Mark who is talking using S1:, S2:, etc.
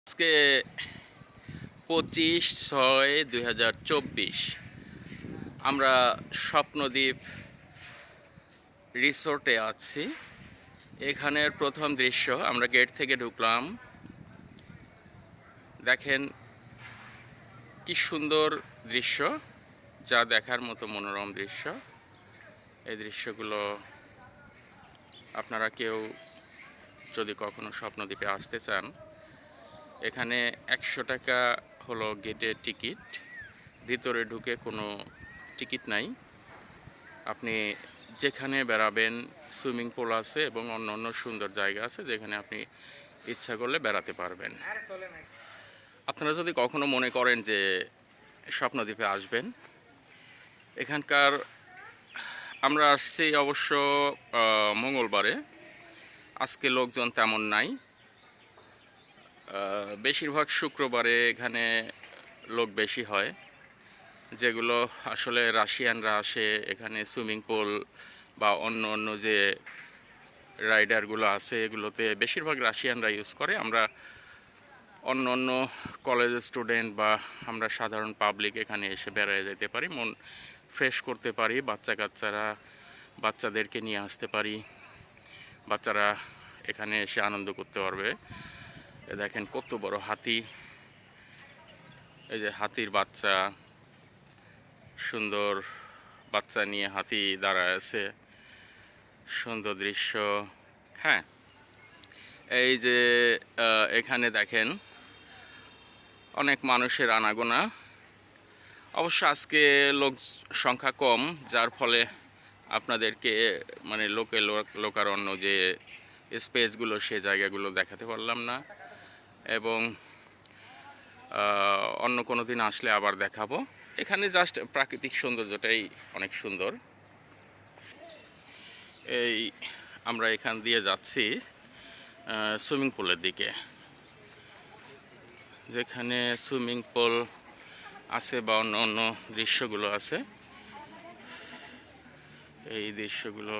S1: আজকে 25/6/2024 আমরা স্বপ্নদ্বীপ রিসোর্টে আছি। এখানের প্রথম দৃশ্য, আমরা গেট থেকে ঢুকলাম, দেখেন কি সুন্দর দৃশ্য, যা দেখার মতো মনোরম দৃশ্য। এই দৃশ্যগুলো আপনারা কেউ যদি কখনো স্বপ্নদ্বীপে আসতে চান, এখানে 100 টাকা হলো গেটের টিকিট। ভিতরে ঢুকে কোনো টিকিট নাই। আপনি যেখানে বেড়াবেন, সুইমিং পুল আছে এবং অন্য অন্য সুন্দর জায়গা আছে যেখানে আপনি ইচ্ছা করলে বেড়াতে পারবেন। আপনারা যদি কখনো মনে করেন যে স্বপ্নদ্বীপে আসবেন, এখানকার আমরা আসছি অবশ্য মঙ্গলবারে। আজকে লোকজন তেমন নাই, বেশিরভাগ শুক্রবারে এখানে লোক বেশি হয়। যেগুলো আসলে রাশিয়ানরা আসে এখানে সুইমিং পুল বা অন্য অন্য যে রাইডারগুলো আছে এগুলোতে বেশিরভাগ রাশিয়ানরা ইউজ করে। আমরা অন্য অন্য কলেজের স্টুডেন্ট বা আমরা সাধারণ পাবলিক এখানে এসে বেড়াতে যেতে পারি, মন ফ্রেশ করতে পারি। বাচ্চাদেরকে নিয়ে আসতে পারি, বাচ্চারা এখানে এসে আনন্দ করতে পারবে। দেখেন কত বড় হাতি, এই যে হাতির বাচ্চা, সুন্দর বাচ্চা নিয়ে হাতি দাঁড়ায় আছে, সুন্দর দৃশ্য। হ্যাঁ, এই যে এখানে দেখেন অনেক মানুষের আনাগোনা। অবশ্য আজকে লোক সংখ্যা কম, যার ফলে আপনাদেরকে মানে লোকারণ্য যে স্পেসগুলো সে জায়গাগুলো দেখাতে পারলাম না, এবং অন্য কোনো দিন আসলে আবার দেখাবো। এখানে জাস্ট প্রাকৃতিক সৌন্দর্যটাই অনেক সুন্দর। এই আমরা এখান দিয়ে যাচ্ছি সুইমিং পুলের দিকে, যেখানে সুইমিং পুল আছে বা অন্য অন্য দৃশ্যগুলো আছে। এই দৃশ্যগুলো